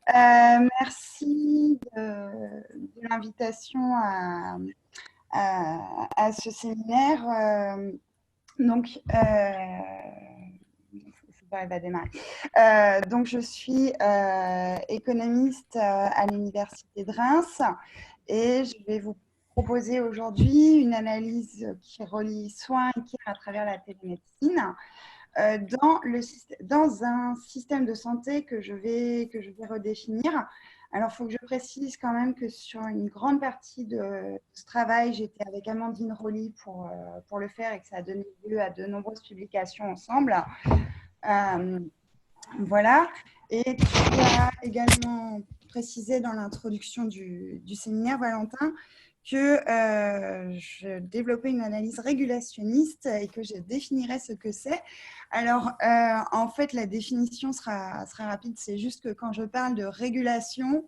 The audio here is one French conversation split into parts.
Merci de l'invitation à ce séminaire. Donc, elle va démarrer. Donc, je suis économiste à l'Université de Reims et je vais vous proposer aujourd'hui une analyse qui relie soins et care à travers la télémédecine. Dans un système de santé que je vais redéfinir. Alors, il faut que je précise quand même que sur une grande partie de ce travail, j'étais avec Amandine Rolly pour le faire et que ça a donné lieu à de nombreuses publications ensemble. Voilà. Et tu as également précisé dans l'introduction du séminaire, Valentin, que je développais une analyse régulationniste et que je définirais ce que c'est. Alors, en fait, la définition sera rapide. C'est juste que quand je parle de régulation,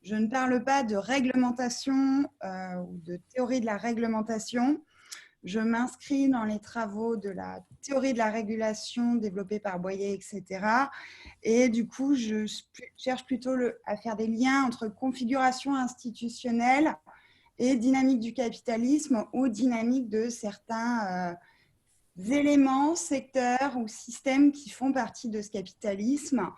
je ne parle pas de réglementation ou de théorie de la réglementation. Je m'inscris dans les travaux de la théorie de la régulation développée par Boyer, etc. Et du coup, je cherche plutôt à faire des liens entre configuration institutionnelle et dynamique du capitalisme ou dynamique de certains éléments, secteurs ou systèmes qui font partie de ce capitalisme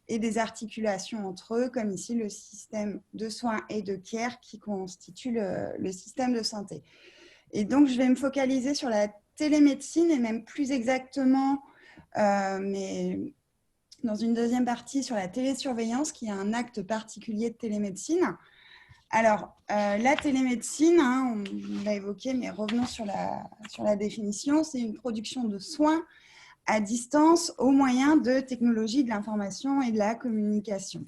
et des articulations entre eux, comme ici le système de soins et de care qui constitue le système de santé. Et donc, je vais me focaliser sur la télémédecine et même plus exactement, mais dans une deuxième partie, sur la télésurveillance, qui est un acte particulier de télémédecine. Alors, la télémédecine, on l'a évoqué, mais revenons sur la définition, c'est une production de soins à distance au moyen de technologies de l'information et de la communication.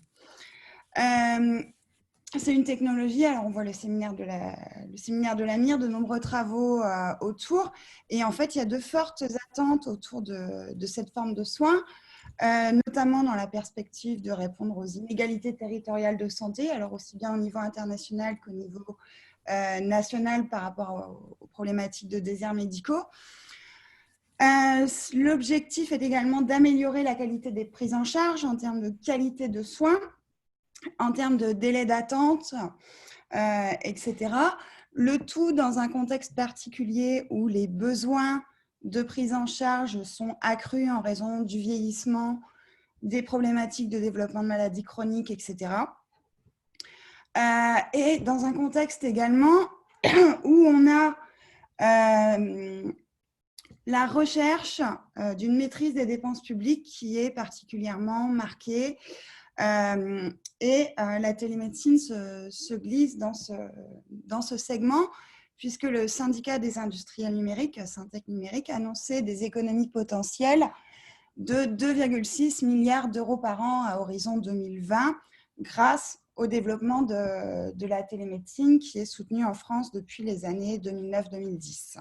C'est une technologie, alors on voit le séminaire de l'AMIR, de nombreux travaux autour, et en fait, il y a de fortes attentes autour de cette forme de soins, notamment dans la perspective de répondre aux inégalités territoriales de santé, alors aussi bien au niveau international qu'au niveau national par rapport aux problématiques de déserts médicaux. L'objectif est également d'améliorer la qualité des prises en charge en termes de qualité de soins, en termes de délai d'attente, etc. Le tout dans un contexte particulier où les besoins de prise en charge sont accrus en raison du vieillissement, des problématiques de développement de maladies chroniques, etc. Et dans un contexte également où on a la recherche d'une maîtrise des dépenses publiques qui est particulièrement marquée. La télémédecine se glisse dans ce segment, puisque le syndicat des industriels numériques, Syntec Numérique, annonçait des économies potentielles de 2,6 milliards d'euros par an à horizon 2020, grâce au développement de la télémédecine qui est soutenue en France depuis les années 2009-2010.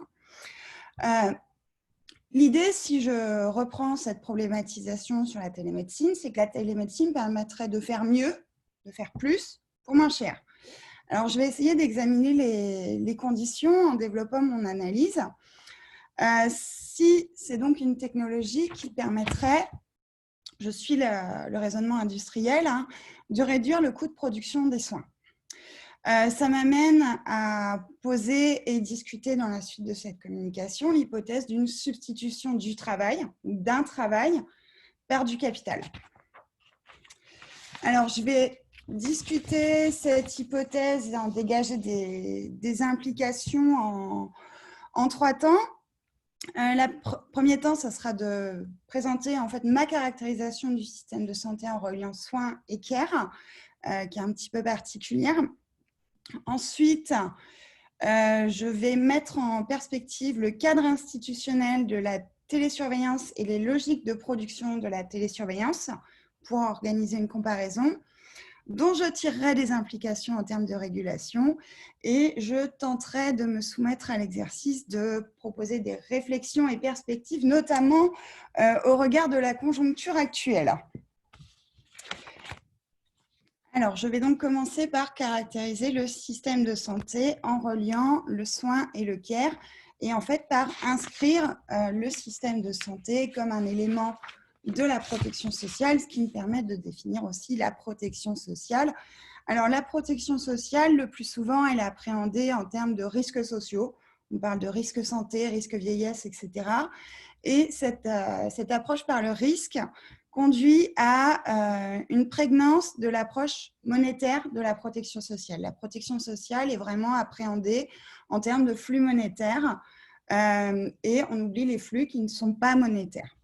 L'idée, si je reprends cette problématisation sur la télémédecine, c'est que la télémédecine permettrait de faire mieux, de faire plus, pour moins cher. Alors, je vais essayer d'examiner les conditions en développant mon analyse. Si c'est donc une technologie qui permettrait, je suis le raisonnement industriel, de réduire le coût de production des soins. Ça m'amène à poser et discuter dans la suite de cette communication l'hypothèse d'une substitution du travail, d'un travail, par du capital. Alors, je vais discuter cette hypothèse et en dégager des implications en 3 temps. Le premier temps, ça sera de présenter en fait ma caractérisation du système de santé en reliant soins et care, qui est un petit peu particulière. Ensuite, je vais mettre en perspective le cadre institutionnel de la télésurveillance et les logiques de production de la télésurveillance pour organiser une comparaison dont je tirerai des implications en termes de régulation et je tenterai de me soumettre à l'exercice de proposer des réflexions et perspectives, notamment au regard de la conjoncture actuelle. Alors, je vais donc commencer par caractériser le système de santé en reliant le soin et le care et en fait par inscrire le système de santé comme un élément de la protection sociale, ce qui me permet de définir aussi la protection sociale. Alors, la protection sociale, le plus souvent, elle est appréhendée en termes de risques sociaux. On parle de risques santé, risques vieillesse, etc. Et cette approche par le risque conduit à une prégnance de l'approche monétaire de la protection sociale. La protection sociale est vraiment appréhendée en termes de flux monétaires et on oublie les flux qui ne sont pas monétaires.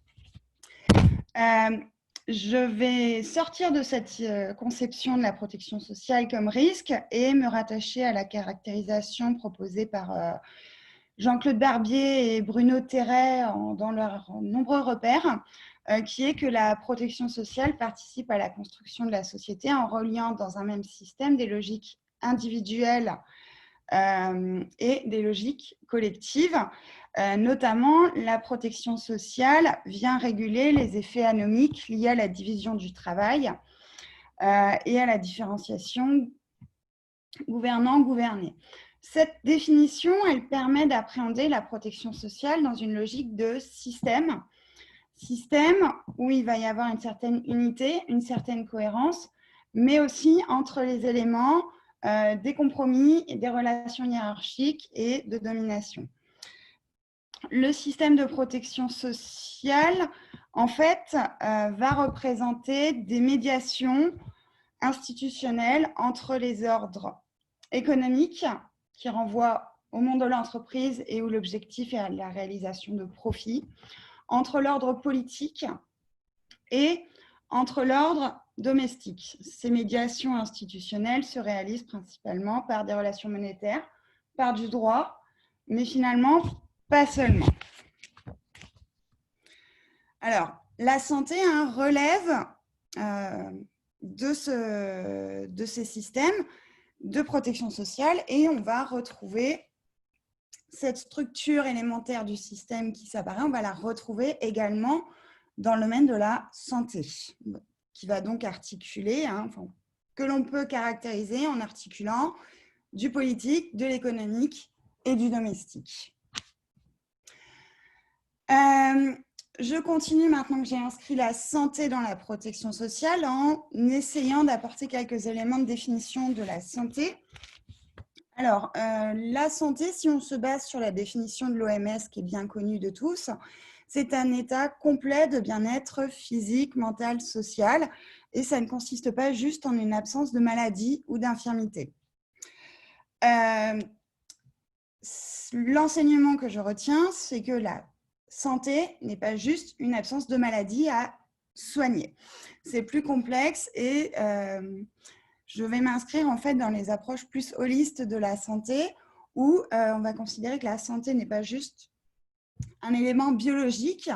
Je vais sortir de cette conception de la protection sociale comme risque et me rattacher à la caractérisation proposée par Jean-Claude Barbier et Bruno Terray dans leurs nombreux repères, qui est que la protection sociale participe à la construction de la société en reliant dans un même système des logiques individuelles et des logiques collectives. Notamment, la protection sociale vient réguler les effets anomiques liés à la division du travail et à la différenciation gouvernant-gouverné. Cette définition, elle permet d'appréhender la protection sociale dans une logique de système où il va y avoir une certaine unité, une certaine cohérence, mais aussi entre les éléments des compromis, des relations hiérarchiques et de domination. Le système de protection sociale, en fait, va représenter des médiations institutionnelles entre les ordres économiques qui renvoient au monde de l'entreprise et où l'objectif est la réalisation de profits, entre l'ordre politique et entre l'ordre domestique. Ces médiations institutionnelles se réalisent principalement par des relations monétaires, par du droit, mais finalement, pas seulement. Alors, la santé relève de ces systèmes de protection sociale et on va retrouver cette structure élémentaire du système qui s'apparaît, on va la retrouver également dans le domaine de la santé, qui va donc articuler, que l'on peut caractériser en articulant du politique, de l'économique et du domestique. Je continue maintenant que j'ai inscrit la santé dans la protection sociale en essayant d'apporter quelques éléments de définition de la santé. Alors, la santé, si on se base sur la définition de l'OMS qui est bien connue de tous, c'est un état complet de bien-être physique, mental, social, et ça ne consiste pas juste en une absence de maladie ou d'infirmité. L'enseignement que je retiens, c'est que la santé n'est pas juste une absence de maladie à soigner. C'est plus complexe et je vais m'inscrire en fait dans les approches plus holistes de la santé où on va considérer que la santé n'est pas juste un élément biologique,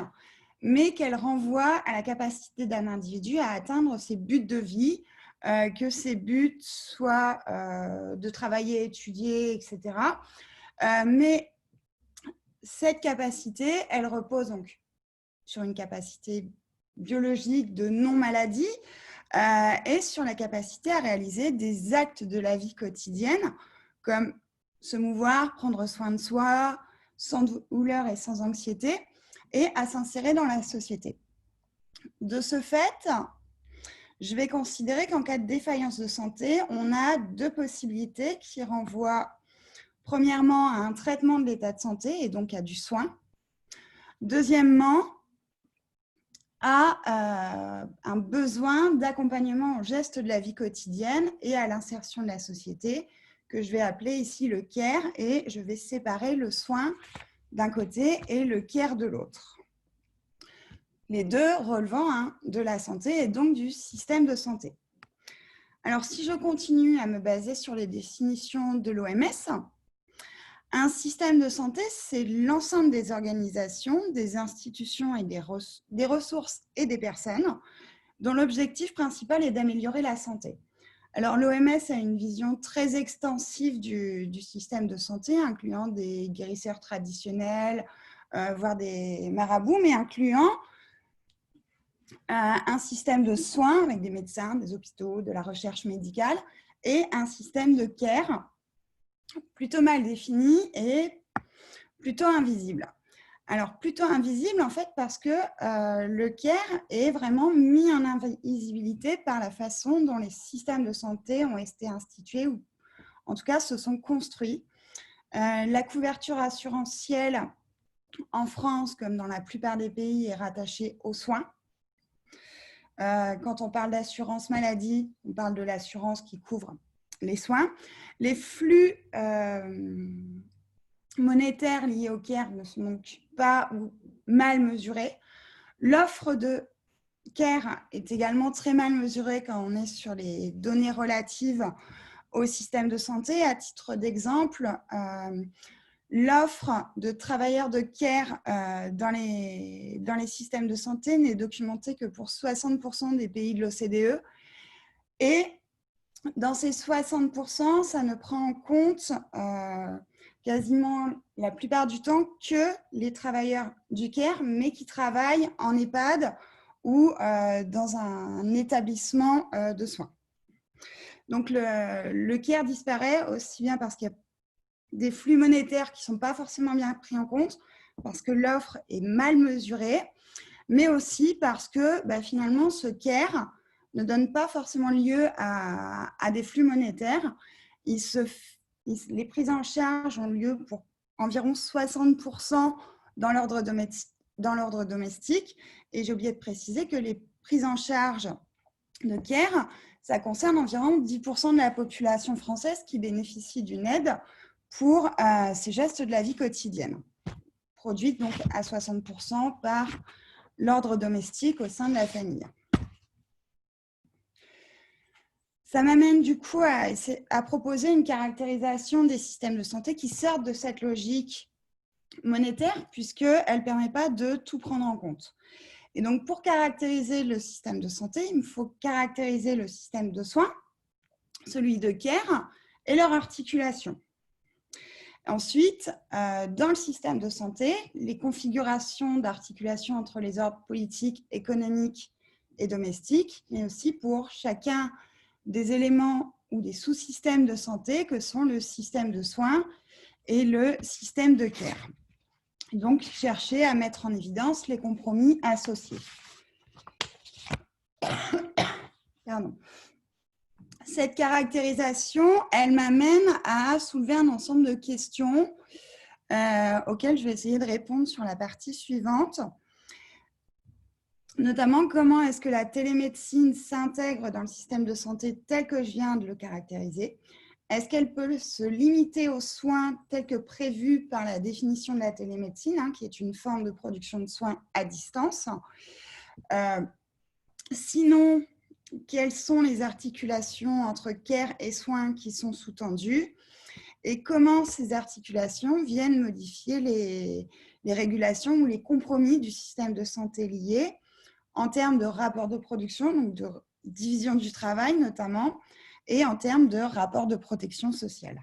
mais qu'elle renvoie à la capacité d'un individu à atteindre ses buts de vie, que ces buts soient de travailler, étudier, etc. Mais cette capacité, elle repose donc sur une capacité biologique de non-maladie et sur la capacité à réaliser des actes de la vie quotidienne, comme se mouvoir, prendre soin de soi, sans douleur et sans anxiété, et à s'insérer dans la société. De ce fait, je vais considérer qu'en cas de défaillance de santé, on a deux possibilités qui renvoient premièrement à un traitement de l'état de santé et donc à du soin. Deuxièmement, à un besoin d'accompagnement en gestes de la vie quotidienne et à l'insertion de la société, que je vais appeler ici le care, et je vais séparer le soin d'un côté et le care de l'autre. Les deux relevant de la santé et donc du système de santé. Alors, si je continue à me baser sur les définitions de l'OMS, un système de santé, c'est l'ensemble des organisations, des institutions et des ressources et des personnes dont l'objectif principal est d'améliorer la santé. Alors, l'OMS a une vision très extensive du système de santé, incluant des guérisseurs traditionnels, voire des marabouts, mais incluant un système de soins avec des médecins, des hôpitaux, de la recherche médicale et un système de care plutôt mal défini et plutôt invisible. Alors, plutôt invisible, en fait, parce que le care est vraiment mis en invisibilité par la façon dont les systèmes de santé ont été institués, ou en tout cas se sont construits. La couverture assurantielle en France, comme dans la plupart des pays, est rattachée aux soins. Quand on parle d'assurance maladie, on parle de l'assurance qui couvre les soins. Les flux monétaires liés au care ne sont donc pas ou mal mesurés. L'offre de care est également très mal mesurée quand on est sur les données relatives au système de santé. À titre d'exemple, l'offre de travailleurs de care dans les systèmes de santé n'est documentée que pour 60% des pays de l'OCDE. Et dans ces 60%, ça ne prend en compte quasiment la plupart du temps que les travailleurs du care, mais qui travaillent en EHPAD ou dans un établissement de soins. Donc, le care disparaît aussi bien parce qu'il y a des flux monétaires qui ne sont pas forcément bien pris en compte, parce que l'offre est mal mesurée, mais aussi parce que finalement, ce care ne donne pas forcément lieu à des flux monétaires. Les prises en charge ont lieu pour environ 60% dans l'ordre domestique. Et j'ai oublié de préciser que les prises en charge de care, ça concerne environ 10% de la population française qui bénéficie d'une aide pour ces gestes de la vie quotidienne, produite donc à 60% par l'ordre domestique au sein de la famille. Ça m'amène du coup à proposer une caractérisation des systèmes de santé qui sortent de cette logique monétaire, puisqu'elle ne permet pas de tout prendre en compte. Et donc, pour caractériser le système de santé, il me faut caractériser le système de soins, celui de care et leur articulation. Ensuite, dans le système de santé, les configurations d'articulation entre les ordres politiques, économiques et domestiques, mais aussi pour chacun des éléments ou des sous-systèmes de santé que sont le système de soins et le système de care. Donc, chercher à mettre en évidence les compromis associés. Pardon. Cette caractérisation, elle m'amène à soulever un ensemble de questions auxquelles je vais essayer de répondre sur la partie suivante. Notamment, comment est-ce que la télémédecine s'intègre dans le système de santé tel que je viens de le caractériser? Est-ce qu'elle peut se limiter aux soins tels que prévus par la définition de la télémédecine, qui est une forme de production de soins à distance? Sinon, quelles sont les articulations entre care et soins qui sont sous-tendues? Et comment ces articulations viennent modifier les régulations ou les compromis du système de santé liés en termes de rapport de production, donc de division du travail notamment, et en termes de rapport de protection sociale.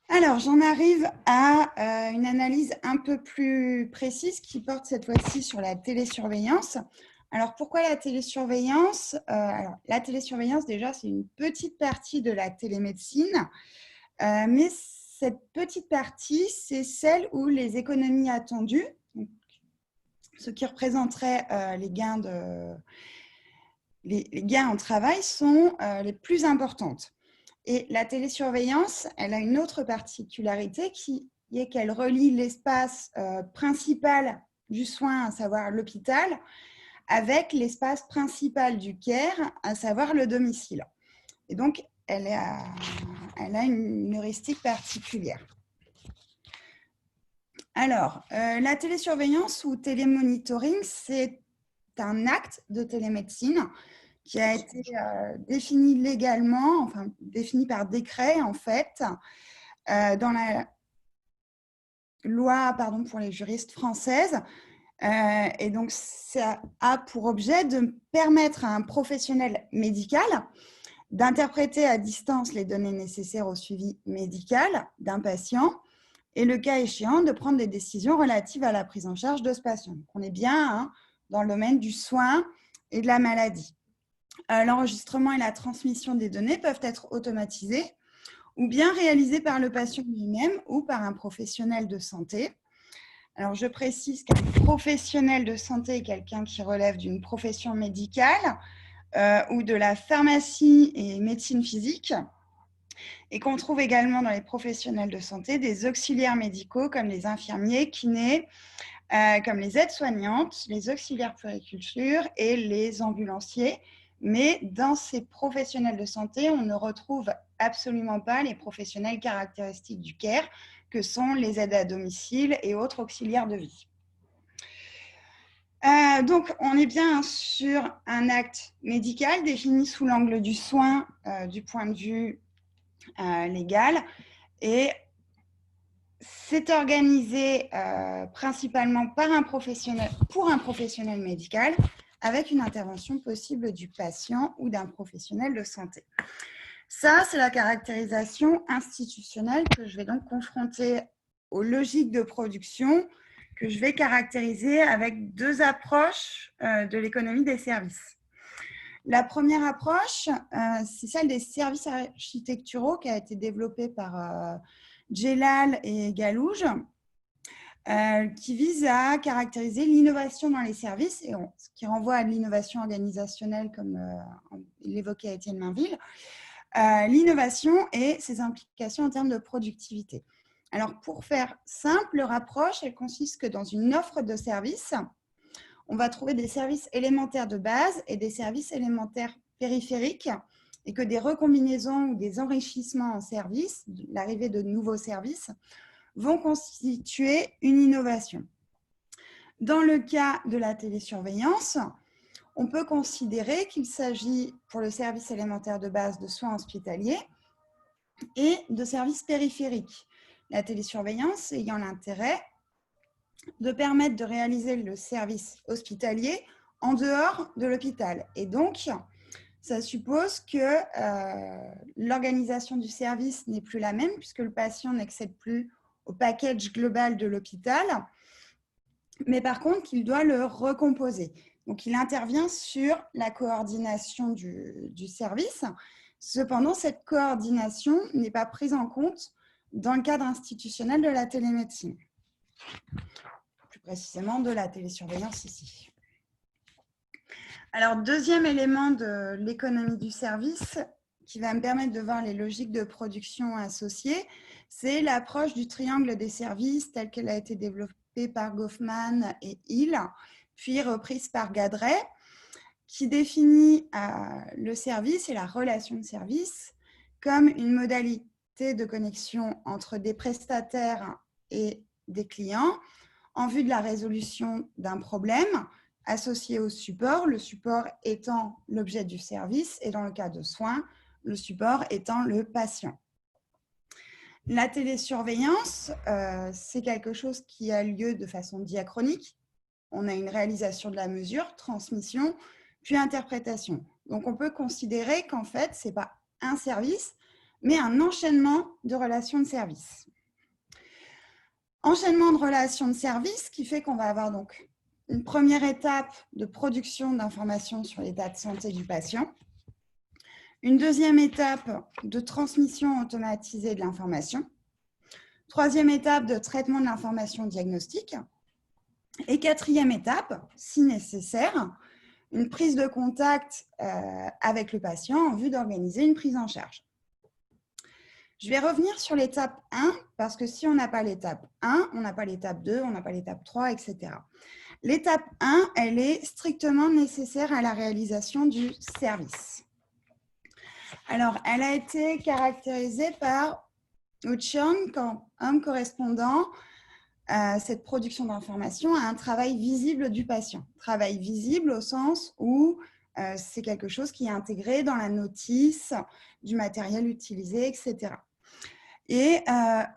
Alors, j'en arrive à une analyse un peu plus précise qui porte cette fois-ci sur la télésurveillance. Alors, pourquoi la télésurveillance? Alors, la télésurveillance, déjà, c'est une petite partie de la télémédecine, mais cette petite partie, c'est celle où les économies attendues, ce qui représenterait les gains en travail, sont les plus importantes. Et la télésurveillance, elle a une autre particularité qui est qu'elle relie l'espace principal du soin, à savoir l'hôpital, avec l'espace principal du care, à savoir le domicile. Et donc, elle a une heuristique particulière. Alors, la télésurveillance ou télémonitoring, c'est un acte de télémédecine qui a été défini légalement, enfin défini par décret en fait, dans la loi pour les juristes françaises. Et donc, ça a pour objet de permettre à un professionnel médical d'interpréter à distance les données nécessaires au suivi médical d'un patient et, le cas échéant, de prendre des décisions relatives à la prise en charge de ce patient. Donc, on est bien dans le domaine du soin et de la maladie. L'enregistrement et la transmission des données peuvent être automatisés ou bien réalisé par le patient lui-même ou par un professionnel de santé. Alors, je précise qu'un professionnel de santé est quelqu'un qui relève d'une profession médicale ou de la pharmacie et médecine physique, et qu'on trouve également dans les professionnels de santé des auxiliaires médicaux comme les infirmiers, kinés, comme les aides-soignantes, les auxiliaires puériculture et les ambulanciers. Mais dans ces professionnels de santé, on ne retrouve absolument pas les professionnels caractéristiques du CARE, que sont les aides à domicile et autres auxiliaires de vie. Donc, on est bien sur un acte médical défini sous l'angle du soin du point de vue légal, et c'est organisé principalement par un professionnel, pour un professionnel médical, avec une intervention possible du patient ou d'un professionnel de santé. Ça, c'est la caractérisation institutionnelle que je vais donc confronter aux logiques de production que je vais caractériser avec deux approches de l'économie des services. La première approche, c'est celle des services architecturaux qui a été développée par Djellal et Galouge, qui vise à caractériser l'innovation dans les services, et ce qui renvoie à l'innovation organisationnelle, comme l'évoquait Étienne Mainville, l'innovation et ses implications en termes de productivité. Alors, pour faire simple, leur approche, elle consiste que dans une offre de services, on va trouver des services élémentaires de base et des services élémentaires périphériques, et que des recombinaisons ou des enrichissements en services, l'arrivée de nouveaux services, vont constituer une innovation. Dans le cas de la télésurveillance, on peut considérer qu'il s'agit pour le service élémentaire de base de soins hospitaliers et de services périphériques. La télésurveillance ayant l'intérêt de permettre de réaliser le service hospitalier en dehors de l'hôpital. Et donc, ça suppose que l'organisation du service n'est plus la même, puisque le patient n'accède plus au package global de l'hôpital, mais par contre qu'il doit le recomposer. Donc, il intervient sur la coordination du service. Cependant, cette coordination n'est pas prise en compte dans le cadre institutionnel de la télémédecine, plus précisément de la télésurveillance ici. Alors, deuxième élément de l'économie du service qui va me permettre de voir les logiques de production associées, c'est l'approche du triangle des services telle qu'elle a été développée par Goffman et Hill, puis reprise par Gadret, qui définit le service et la relation de service comme une modalité de connexion entre des prestataires et des clients en vue de la résolution d'un problème associé au support, le support étant l'objet du service et dans le cas de soins, le support étant le patient. La télésurveillance, c'est quelque chose qui a lieu de façon diachronique. On a une réalisation de la mesure, transmission, puis interprétation. Donc, on peut considérer qu'en fait, ce n'est pas un service, mais un enchaînement de relations de service. Enchaînement de relations de service qui fait qu'on va avoir donc une première étape de production d'informations sur l'état de santé du patient, une deuxième étape de transmission automatisée de l'information, troisième étape de traitement de l'information diagnostique, et quatrième étape, si nécessaire, une prise de contact avec le patient en vue d'organiser une prise en charge. Je vais revenir sur l'étape 1, parce que si on n'a pas l'étape 1, on n'a pas l'étape 2, on n'a pas l'étape 3, etc. L'étape 1, elle est strictement nécessaire à la réalisation du service. Alors, elle a été caractérisée par Uchon comme correspondant à cette production d'informations à un travail visible du patient. Travail visible au sens où c'est quelque chose qui est intégré dans la notice du matériel utilisé, etc. Et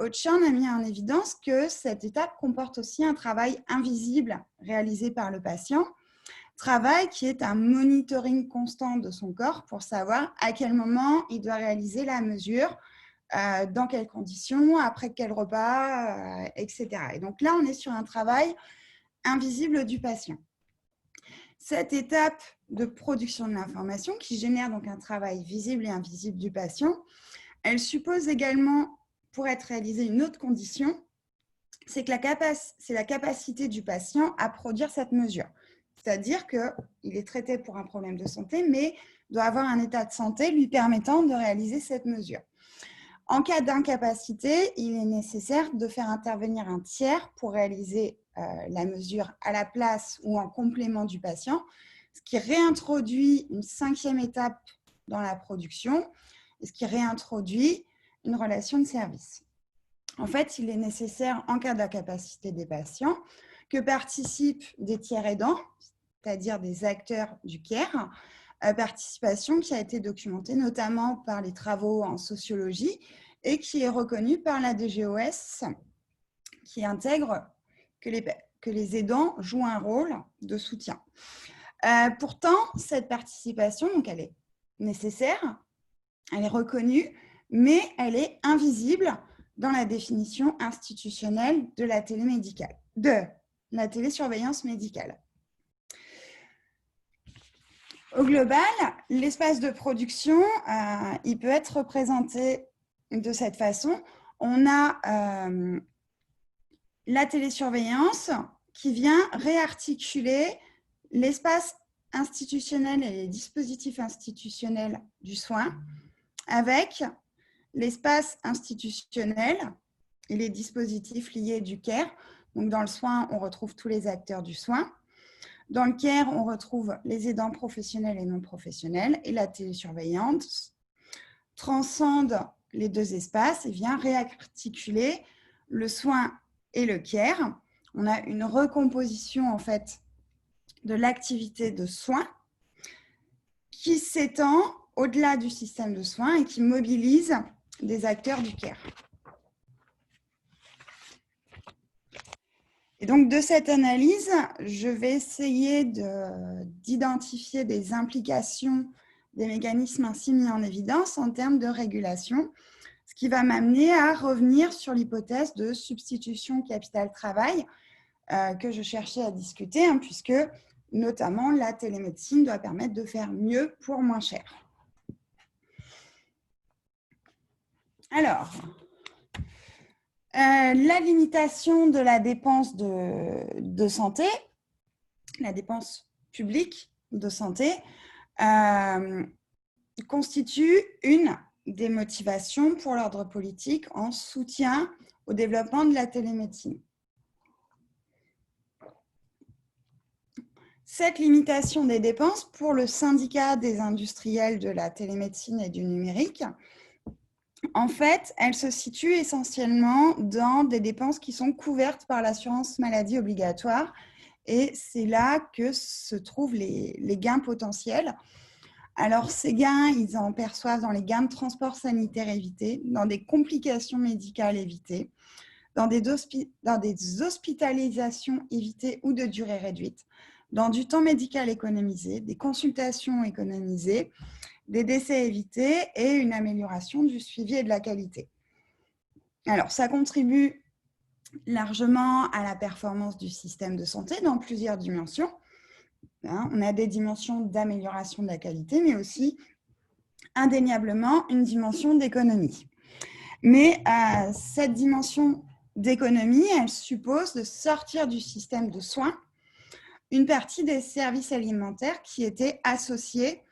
Uchon a mis en évidence que cette étape comporte aussi un travail invisible réalisé par le patient, travail qui est un monitoring constant de son corps pour savoir à quel moment il doit réaliser la mesure, dans quelles conditions, après quel repas, etc. Et donc là, on est sur un travail invisible du patient. Cette étape de production de l'information qui génère donc un travail visible et invisible du patient Elle suppose également, pour être réalisée, une autre condition, c'est que c'est la capacité du patient à produire cette mesure. C'est-à-dire qu'il est traité pour un problème de santé, mais doit avoir un état de santé lui permettant de réaliser cette mesure. En cas d'incapacité, il est nécessaire de faire intervenir un tiers pour réaliser la mesure à la place ou en complément du patient, ce qui réintroduit une 5e étape dans la production et ce qui réintroduit une relation de service. En fait, il est nécessaire, en cas d'incapacité des patients, que participent des tiers aidants, c'est-à-dire des acteurs du care, participation qui a été documentée notamment par les travaux en sociologie et qui est reconnue par la DGOS, qui intègre que les aidants jouent un rôle de soutien. Pourtant, cette participation, donc elle est nécessaire, elle est reconnue, mais elle est invisible dans la définition institutionnelle de la télémédicale, de la télésurveillance médicale. Au global, l'espace de production, il peut être représenté de cette façon. On a la télésurveillance qui vient réarticuler l'espace institutionnel et les dispositifs institutionnels du soin avec l'espace institutionnel et les dispositifs liés du care. Donc, dans le soin, on retrouve tous les acteurs du soin. Dans le care, on retrouve les aidants professionnels et non professionnels. Et la télésurveillance transcende les deux espaces et vient réarticuler le soin et le care. On a une recomposition, en fait, de l'activité de soins qui s'étend au-delà du système de soins et qui mobilise des acteurs du care. Et donc, de cette analyse, je vais essayer d'identifier des implications des mécanismes ainsi mis en évidence en termes de régulation, ce qui va m'amener à revenir sur l'hypothèse de substitution capital-travail que je cherchais à discuter, puisque notamment la télémédecine doit permettre de faire mieux pour moins cher. Alors, la limitation de la dépense de santé, la dépense publique de santé, constitue une des motivations pour l'ordre politique en soutien au développement de la télémédecine. Cette limitation des dépenses pour le syndicat des industriels de la télémédecine et du numérique, en fait, elle se situe essentiellement dans des dépenses qui sont couvertes par l'assurance maladie obligatoire et c'est là que se trouvent les gains potentiels. Alors, ces gains, ils en perçoivent dans les gains de transport sanitaire évités, dans des complications médicales évitées, dans des hospitalisations évitées ou de durée réduite, dans du temps médical économisé, des consultations économisées, des décès évités et une amélioration du suivi et de la qualité. Alors, ça contribue largement à la performance du système de santé dans plusieurs dimensions. On a des dimensions d'amélioration de la qualité, mais aussi indéniablement une dimension d'économie. Mais cette dimension d'économie, elle suppose de sortir du système de soins une partie des services alimentaires qui étaient associés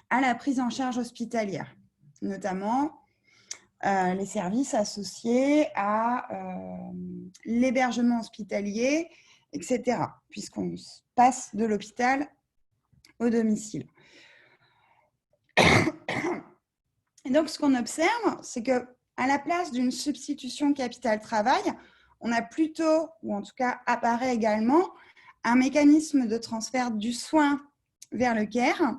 à la prise en charge hospitalière, notamment les services associés à l'hébergement hospitalier, etc., puisqu'on passe de l'hôpital au domicile. Et donc, ce qu'on observe, c'est qu'à la place d'une substitution capital-travail, on a plutôt, ou en tout cas apparaît également, un mécanisme de transfert du soin vers le care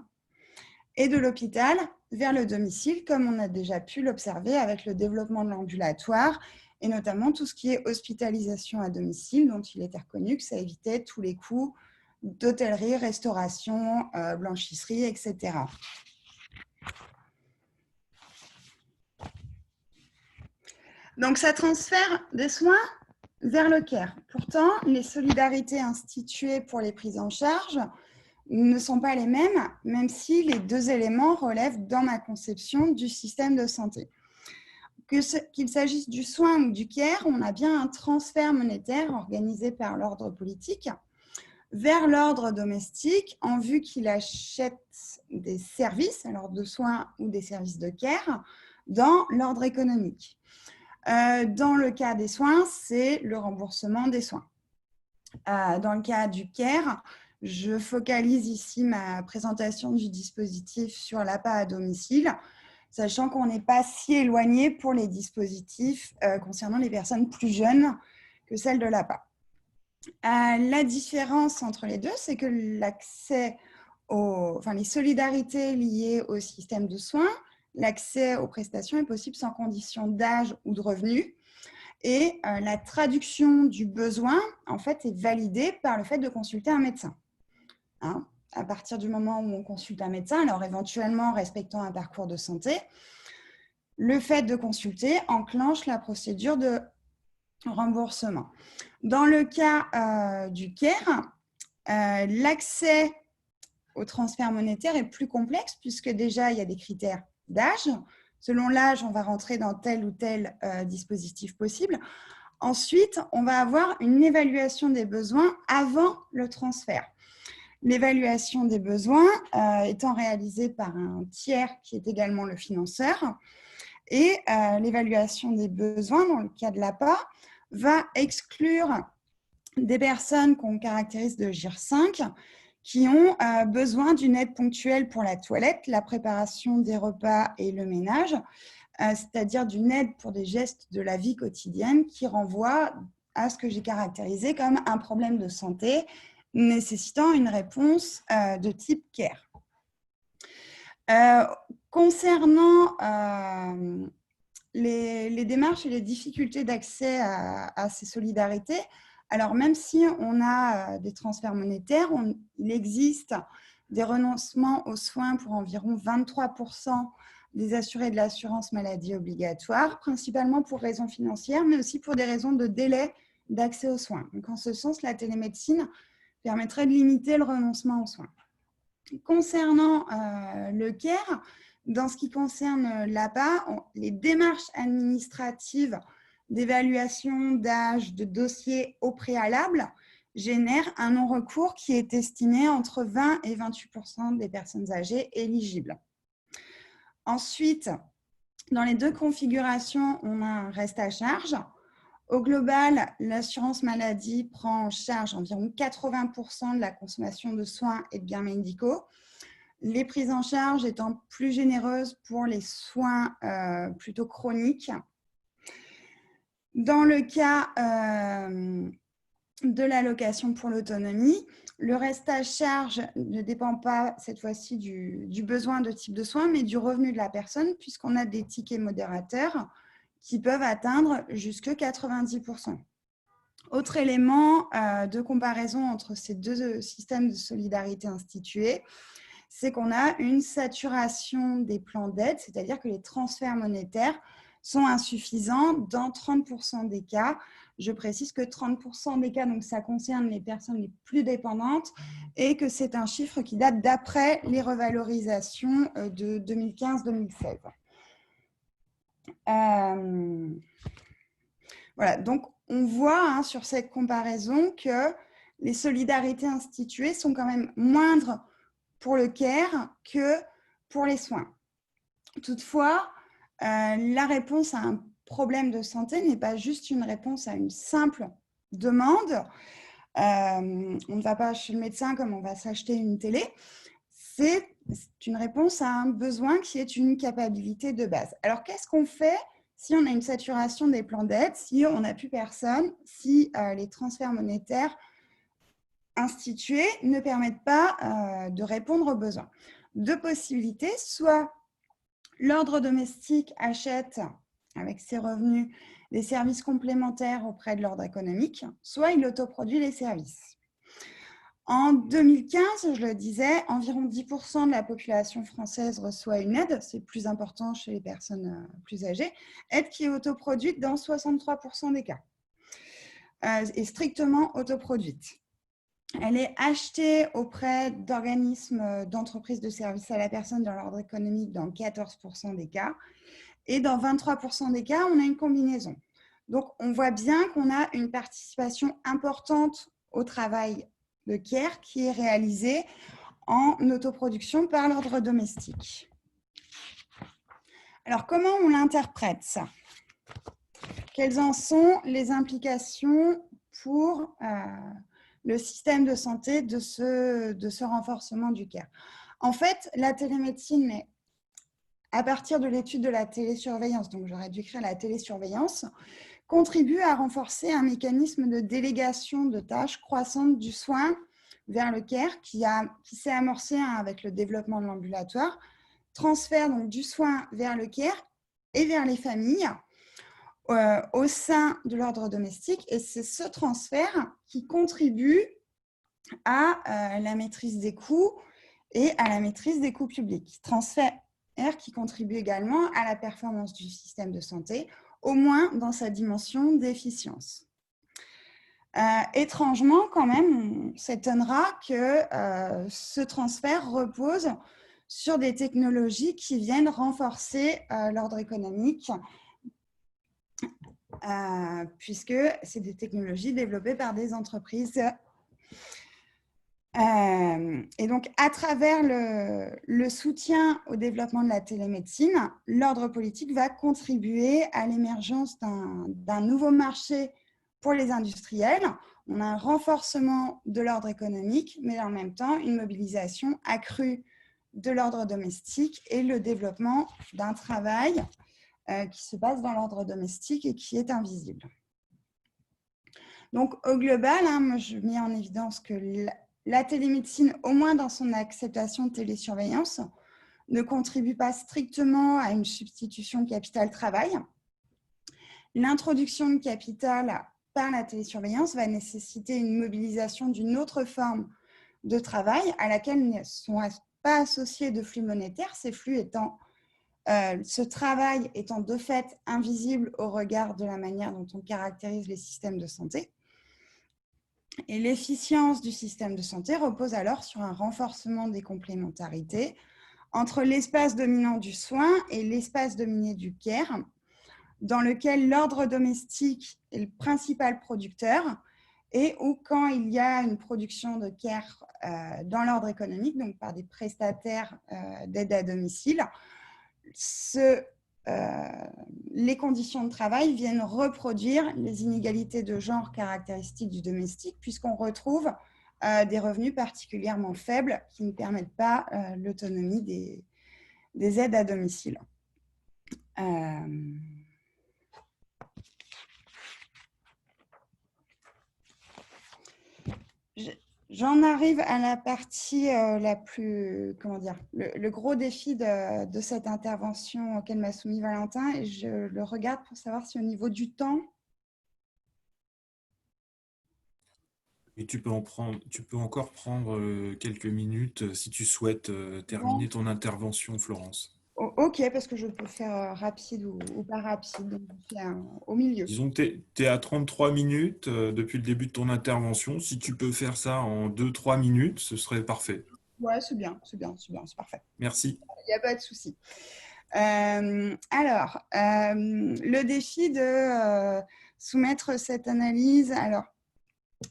et de l'hôpital vers le domicile, comme on a déjà pu l'observer avec le développement de l'ambulatoire et notamment tout ce qui est hospitalisation à domicile, dont il était reconnu que ça évitait tous les coûts d'hôtellerie, restauration, blanchisserie, etc. Donc, ça transfère des soins vers le care. Pourtant, les solidarités instituées pour les prises en charge ne sont pas les mêmes, même si les deux éléments relèvent dans ma conception du système de santé. Qu'il s'agisse du soin ou du care, on a bien un transfert monétaire organisé par l'ordre politique vers l'ordre domestique en vue qu'il achète des services, alors de soins ou des services de care, dans l'ordre économique. Dans le cas des soins, c'est le remboursement des soins. Dans le cas du care, je focalise ici ma présentation du dispositif sur l'APA à domicile, sachant qu'on n'est pas si éloigné pour les dispositifs concernant les personnes plus jeunes que celles de l'APA. La différence entre les deux, c'est que l'accès les solidarités liées au système de soins, l'accès aux prestations est possible sans condition d'âge ou de revenu. Et la traduction du besoin, en fait, est validée par le fait de consulter un médecin. Hein, à partir du moment où on consulte un médecin, alors éventuellement respectant un parcours de santé, le fait de consulter enclenche la procédure de remboursement. Dans le cas du care, l'accès au transfert monétaire est plus complexe puisque déjà, il y a des critères d'âge. Selon l'âge, on va rentrer dans tel ou tel dispositif possible. Ensuite, on va avoir une évaluation des besoins avant le transfert. L'évaluation des besoins étant réalisée par un tiers qui est également le financeur. Et l'évaluation des besoins, dans le cas de l'APA, va exclure des personnes qu'on caractérise de GIR 5 qui ont besoin d'une aide ponctuelle pour la toilette, la préparation des repas et le ménage, c'est-à-dire d'une aide pour des gestes de la vie quotidienne qui renvoient à ce que j'ai caractérisé comme un problème de santé nécessitant une réponse de type care. Concernant les démarches et les difficultés d'accès à ces solidarités, alors même si on a des transferts monétaires, il existe des renoncements aux soins pour environ 23% des assurés de l'assurance maladie obligatoire, principalement pour raisons financières, mais aussi pour des raisons de délai d'accès aux soins. Donc, en ce sens, la télémédecine permettrait de limiter le renoncement aux soins. Concernant le care, dans ce qui concerne l'APA, les démarches administratives d'évaluation d'âge de dossier au préalable génèrent un non-recours qui est estimé entre 20 et 28% des personnes âgées éligibles. Ensuite, dans les deux configurations, on a un reste à charge. Au global, l'assurance maladie prend en charge environ 80% de la consommation de soins et de biens médicaux, les prises en charge étant plus généreuses pour les soins plutôt chroniques. Dans le cas de l'allocation pour l'autonomie, le reste à charge ne dépend pas cette fois-ci du besoin de type de soins, mais du revenu de la personne, puisqu'on a des tickets modérateurs qui peuvent atteindre jusque 90%. Autre élément de comparaison entre ces deux systèmes de solidarité institués, c'est qu'on a une saturation des plans d'aide, c'est-à-dire que les transferts monétaires sont insuffisants dans 30% des cas. Je précise que 30% des cas, donc ça concerne les personnes les plus dépendantes et que c'est un chiffre qui date d'après les revalorisations de 2015-2016. Voilà, donc on voit sur cette comparaison que les solidarités instituées sont quand même moindres pour le care que pour les soins. Toutefois, la réponse à un problème de santé n'est pas juste une réponse à une simple demande. On ne va pas chez le médecin comme on va s'acheter une télé. C'est une réponse à un besoin qui est une capacité de base. Alors, qu'est-ce qu'on fait si on a une saturation des plans d'aide, si on n'a plus personne, si les transferts monétaires institués ne permettent pas de répondre aux besoins? Deux possibilités, soit l'ordre domestique achète avec ses revenus des services complémentaires auprès de l'ordre économique, soit il autoproduit les services. En 2015, je le disais, environ 10% de la population française reçoit une aide, c'est plus important chez les personnes plus âgées, aide qui est autoproduite dans 63% des cas, et strictement autoproduite. Elle est achetée auprès d'organismes d'entreprises de services à la personne dans l'ordre économique dans 14% des cas. Et dans 23% des cas, on a une combinaison. Donc, on voit bien qu'on a une participation importante au travail de care qui est réalisé en autoproduction par l'ordre domestique. Alors, comment on l'interprète, ça? Quelles en sont les implications pour le système de santé de ce renforcement du care? En fait, la télémédecine, mais à partir de l'étude de la télésurveillance, donc j'aurais dû écrire la télésurveillance, contribue à renforcer un mécanisme de délégation de tâches croissante du soin vers le care qui s'est amorcé avec le développement de l'ambulatoire, transfert donc du soin vers le care et vers les familles au sein de l'ordre domestique. Et c'est ce transfert qui contribue à la maîtrise des coûts et à la maîtrise des coûts publics. Transfert qui contribue également à la performance du système de santé, au moins dans sa dimension d'efficience. Étrangement, quand même, on s'étonnera que ce transfert repose sur des technologies qui viennent renforcer l'ordre économique, puisque c'est des technologies développées par des entreprises. Et donc, à travers le soutien au développement de la télémédecine, l'ordre politique va contribuer à l'émergence d'un nouveau marché pour les industriels. On a un renforcement de l'ordre économique, mais en même temps, une mobilisation accrue de l'ordre domestique et le développement d'un travail qui se passe dans l'ordre domestique et qui est invisible. Donc, au global, moi, je mets en évidence que la télémédecine, au moins dans son acceptation de télésurveillance, ne contribue pas strictement à une substitution capital-travail. L'introduction de capital par la télésurveillance va nécessiter une mobilisation d'une autre forme de travail à laquelle ne sont pas associés de flux monétaires, ces flux étant, ce travail étant de fait invisible au regard de la manière dont on caractérise les systèmes de santé. Et l'efficience du système de santé repose alors sur un renforcement des complémentarités entre l'espace dominant du soin et l'espace dominé du care, dans lequel l'ordre domestique est le principal producteur et où, quand il y a une production de care dans l'ordre économique, donc par des prestataires d'aide à domicile, les conditions de travail viennent reproduire les inégalités de genre caractéristiques du domestique, puisqu'on retrouve des revenus particulièrement faibles qui ne permettent pas l'autonomie des aides à domicile. J'en arrive à la partie la plus, comment dire, le gros défi de cette intervention auquel m'a soumis Valentin, et je le regarde pour savoir si au niveau du temps. Et tu peux encore prendre quelques minutes si tu souhaites terminer ton intervention, Florence. Ok, parce que je peux faire rapide ou pas rapide, donc je fais au milieu. Disons que tu es à 33 minutes depuis le début de ton intervention. Si tu peux faire ça en 2-3 minutes, ce serait parfait. Ouais, c'est bien, c'est parfait. Merci. Il n'y a pas de souci. Alors, le défi de soumettre cette analyse, alors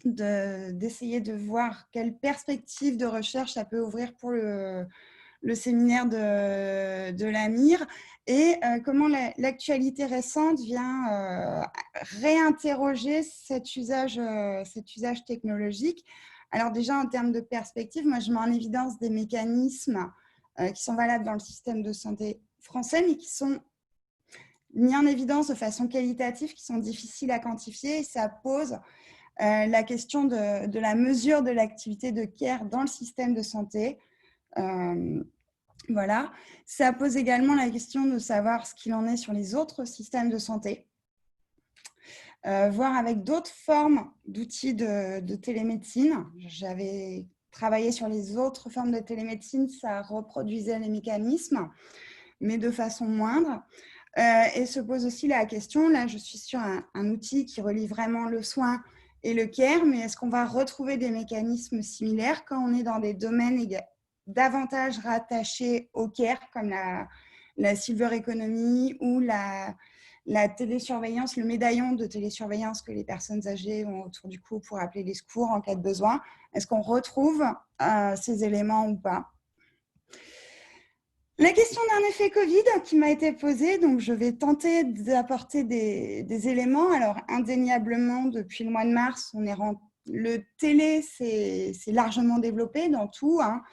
d'essayer de voir quelle perspective de recherche ça peut ouvrir pour le séminaire de l'AMIR et comment l'actualité récente vient réinterroger cet usage technologique. Alors déjà, en termes de perspective, moi, je mets en évidence des mécanismes qui sont valables dans le système de santé français, mais qui sont mis en évidence de façon qualitative, qui sont difficiles à quantifier, et ça pose la question de la mesure de l'activité de care dans le système de santé. Voilà. Ça pose également la question de savoir ce qu'il en est sur les autres systèmes de santé, voir avec d'autres formes d'outils de télémédecine. J'avais travaillé sur les autres formes de télémédecine, ça reproduisait les mécanismes, mais de façon moindre. Et se pose aussi la question, là je suis sur un outil qui relie vraiment le soin et le care, mais est-ce qu'on va retrouver des mécanismes similaires quand on est dans des domaines davantage rattachés au care, comme la silver economy ou la télésurveillance, le médaillon de télésurveillance que les personnes âgées ont autour du cou pour appeler les secours en cas de besoin. Est-ce qu'on retrouve ces éléments ou pas? La question d'un effet Covid qui m'a été posée, donc je vais tenter d'apporter des éléments. Alors, indéniablement, depuis le mois de mars, le télé s'est largement développé dans tout, hein.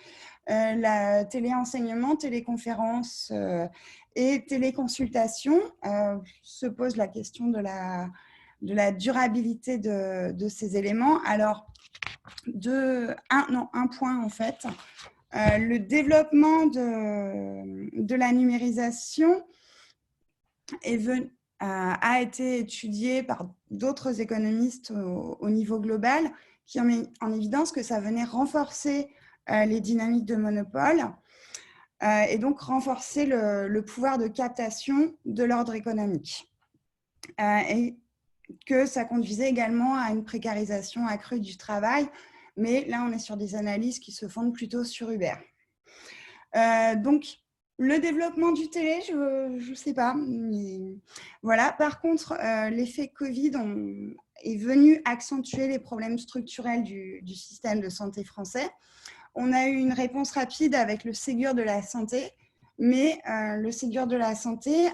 La téléenseignement, téléconférence et téléconsultation, se pose la question de la durabilité de ces éléments. Alors, un point en fait. Le développement de la numérisation a été étudié par d'autres économistes au niveau global qui ont mis en évidence que ça venait renforcer les dynamiques de monopole et donc renforcer le pouvoir de captation de l'ordre économique. Et que ça conduisait également à une précarisation accrue du travail, mais là, on est sur des analyses qui se fondent plutôt sur Uber. Donc, le développement du télé, je ne sais pas. Mais voilà. Par contre, l'effet Covid est venu accentuer les problèmes structurels du système de santé français. On a eu une réponse rapide avec le Ségur de la santé, mais le Ségur de la santé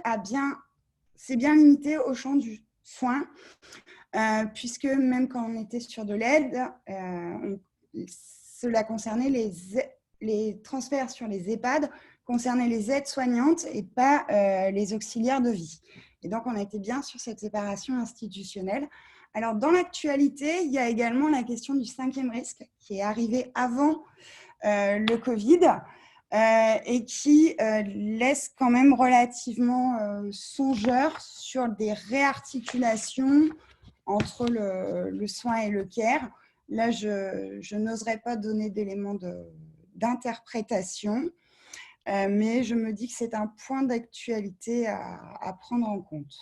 s'est bien limité au champ du soin, puisque même quand on était sur de l'aide, cela concernait les transferts sur les EHPAD concernaient les aides-soignantes et pas les auxiliaires de vie. Et donc, on a été bien sur cette séparation institutionnelle. Alors, dans l'actualité, il y a également la question du 5e risque qui est arrivé avant le Covid et qui laisse quand même relativement songeur sur des réarticulations entre le soin et le care. Là, je n'oserais pas donner d'éléments d'interprétation, mais je me dis que c'est un point d'actualité à prendre en compte.